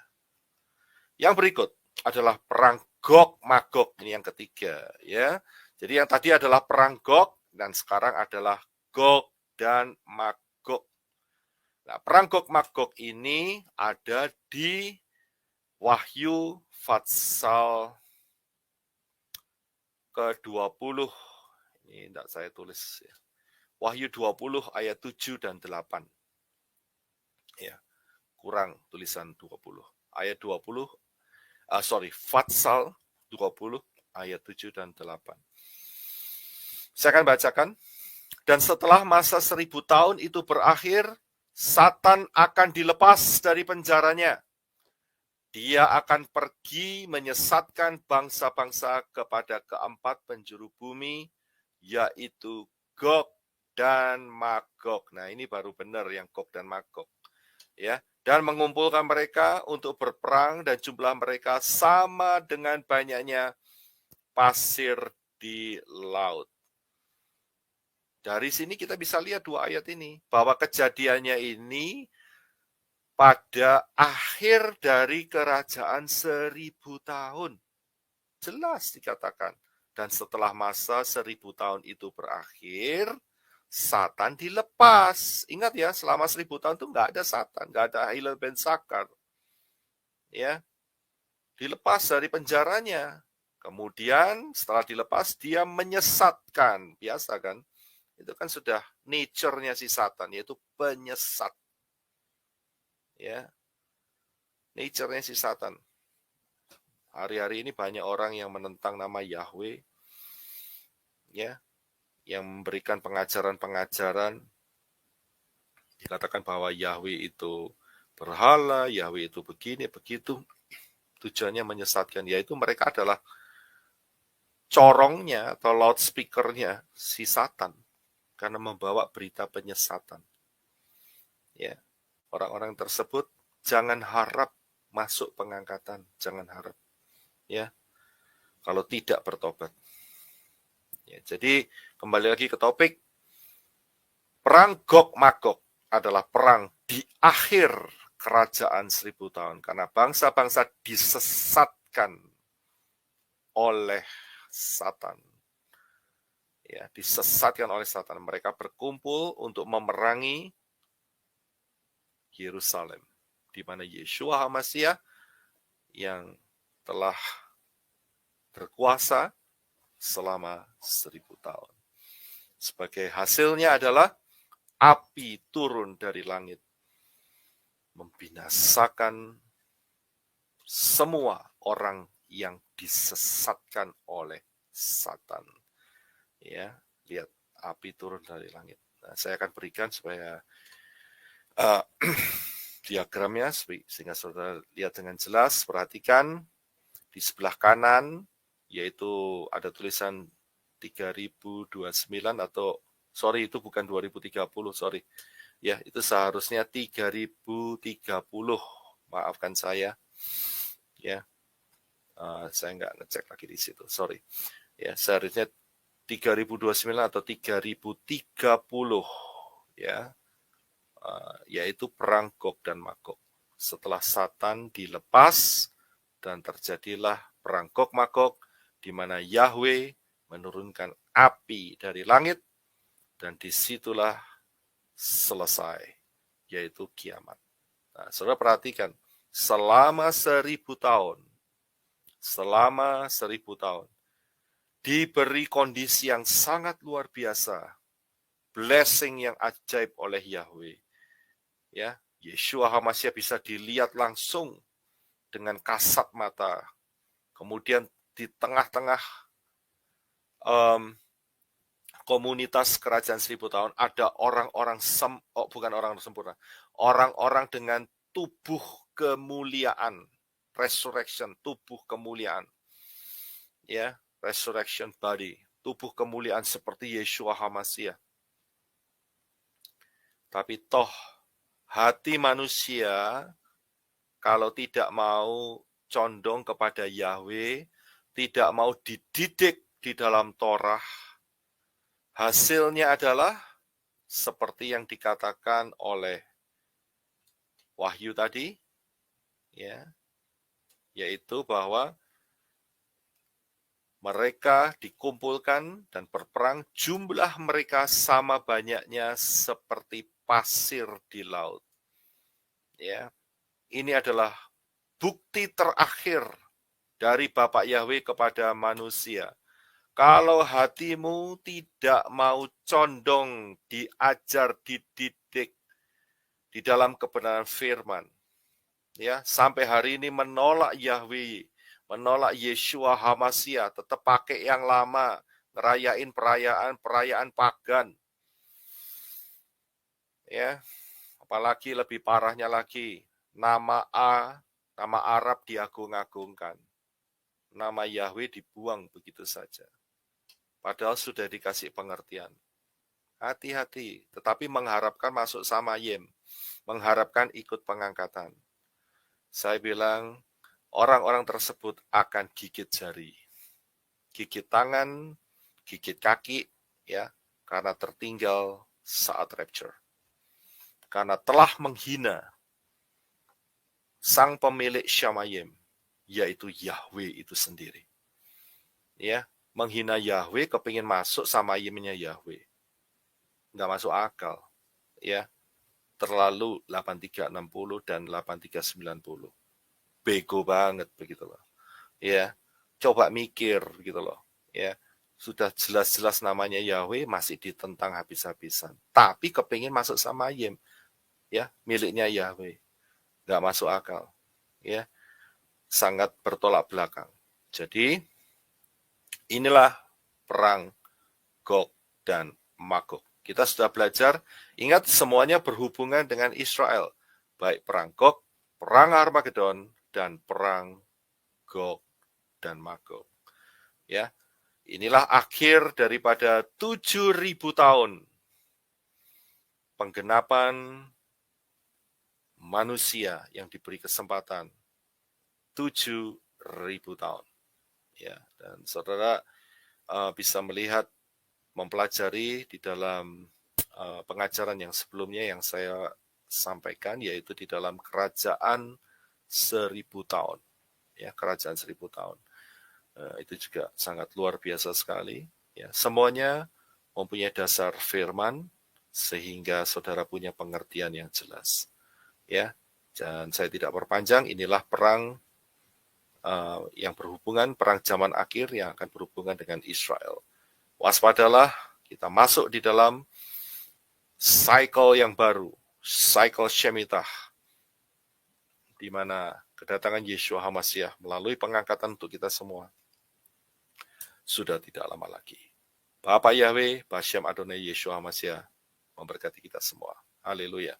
Yang berikut adalah perang Gog-Magog, ini yang ketiga, ya. Jadi yang tadi adalah perang Gog dan sekarang adalah Gog dan Magog. Nah, perang Gog-Magog ini ada di Wahyu pasal ke-20. Ini tidak saya tulis ya. Wahyu 20 ayat 7 dan 8. Ya, kurang tulisan 20. Ayat 20, Fatsal 20 ayat 7 dan 8. Saya akan bacakan. Dan setelah masa 1000 tahun itu berakhir, Satan akan dilepas dari penjaranya. Dia akan pergi menyesatkan bangsa-bangsa kepada keempat penjuru bumi, yaitu Gog dan Magog. Nah, ini baru benar yang Gog dan Magog. Ya, dan mengumpulkan mereka untuk berperang dan jumlah mereka sama dengan banyaknya pasir di laut. Dari sini kita bisa lihat dua ayat ini, bahwa kejadiannya ini pada akhir dari kerajaan 1000 tahun. Jelas dikatakan. Dan setelah masa 1000 tahun itu berakhir, Satan dilepas. Ingat ya, selama 1000 tahun itu nggak ada Satan, nggak ada Hillel ben Zakar. Ya, dilepas dari penjaranya. Kemudian setelah dilepas, dia menyesatkan. Biasa kan? Itu kan sudah nature-nya si Satan, yaitu penyesat. Ya, nature-nya si Satan. Hari-hari ini banyak orang yang menentang nama Yahweh, ya, yang memberikan pengajaran-pengajaran, dikatakan bahwa Yahweh itu berhala, Yahweh itu begini, begitu. Tujuannya menyesatkan, yaitu mereka adalah corongnya atau loudspeaker-nya si Satan, karena membawa berita penyesatan. Ya, orang-orang tersebut jangan harap masuk pengangkatan, jangan harap. Ya, kalau tidak bertobat. Ya, jadi kembali lagi ke topik, perang Gog-Magog adalah perang di akhir kerajaan 1000 tahun, karena bangsa-bangsa disesatkan oleh Satan. Ya, disesatkan oleh Satan. Mereka berkumpul untuk memerangi Yerusalem, di mana Yeshua HaMashiach yang telah berkuasa selama 1000 tahun. Sebagai hasilnya adalah api turun dari langit, membinasakan semua orang yang disesatkan oleh Satan. Ya, lihat api turun dari langit. Nah, saya akan berikan supaya diagramnya sehingga saudara lihat dengan jelas. Perhatikan di sebelah kanan, yaitu ada tulisan 3029 atau itu bukan 2030, ya, itu seharusnya 3030, maafkan saya, ya, saya nggak ngecek lagi di situ, ya, seharusnya 3029 atau 3030, ya, yaitu perang Gog dan Magog. Setelah Satan dilepas dan terjadilah perang Gog-Magog, di mana Yahweh menurunkan api dari langit, dan disitulah selesai, yaitu kiamat. Nah, saudara perhatikan, selama 1000 tahun, diberi kondisi yang sangat luar biasa, blessing yang ajaib oleh Yahweh. Ya, Yeshua HaMashiach bisa dilihat langsung dengan kasat mata. Kemudian di tengah-tengah komunitas kerajaan 1000 tahun ada orang-orang bukan orang sempurna, orang-orang dengan tubuh kemuliaan, resurrection, tubuh kemuliaan, ya, resurrection body, tubuh kemuliaan seperti Yeshua HaMasiah. Tapi toh hati manusia kalau tidak mau condong kepada Yahweh, tidak mau dididik di dalam Torah, hasilnya adalah seperti yang dikatakan oleh Wahyu tadi, ya, yaitu bahwa mereka dikumpulkan dan berperang, jumlah mereka sama banyaknya seperti pasir di laut. Ya, ini adalah bukti terakhir dari Bapak Yahweh kepada manusia. Kalau hatimu tidak mau condong, diajar, dididik di dalam kebenaran firman, ya, sampai hari ini menolak Yahweh, menolak Yeshua HaMasiah, tetap pakai yang lama, ngerayain perayaan pagan. Ya, apalagi lebih parahnya lagi, nama Arab diagung-agungkan. Nama Yahweh dibuang begitu saja. Padahal sudah dikasih pengertian. Hati-hati, tetapi mengharapkan masuk Samayim, mengharapkan ikut pengangkatan. Saya bilang, orang-orang tersebut akan gigit jari, gigit tangan, gigit kaki, ya, karena tertinggal saat rapture. Karena telah menghina sang pemilik Syamayim, yaitu Yahweh itu sendiri. Ya, menghina Yahweh, kepingin masuk Samayimnya Yahweh. Nggak masuk akal. Ya, terlalu 8360 dan 8390. Bego banget begitu loh. Ya, coba mikir gitu loh. Ya, sudah jelas-jelas namanya Yahweh masih ditentang habis-habisan. Tapi kepingin masuk Samayim, ya, miliknya Yahweh. Nggak masuk akal. Ya, sangat bertolak belakang. Jadi, inilah perang Gog dan Magog. Kita sudah belajar, ingat semuanya berhubungan dengan Israel. Baik perang Gog, perang Armageddon, dan perang Gog dan Magog. Ya, inilah akhir daripada 7.000 tahun penggenapan manusia yang diberi kesempatan 7.000 tahun. Ya, dan saudara bisa melihat, mempelajari di dalam pengajaran yang sebelumnya yang saya sampaikan, yaitu di dalam kerajaan 1000 tahun. Ya, kerajaan 1000 tahun. Itu juga sangat luar biasa sekali. Ya, semuanya mempunyai dasar firman, sehingga saudara punya pengertian yang jelas. Ya, dan saya tidak perpanjang, inilah perang yang berhubungan, perang zaman akhir yang akan berhubungan dengan Israel. Waspadalah, kita masuk di dalam cycle yang baru, cycle Shemitah, di mana kedatangan Yeshua HaMasiah melalui pengangkatan untuk kita semua sudah tidak lama lagi. Bapak Yahweh, Bashem Adonai Yeshua HaMasiah memberkati kita semua. Haleluya.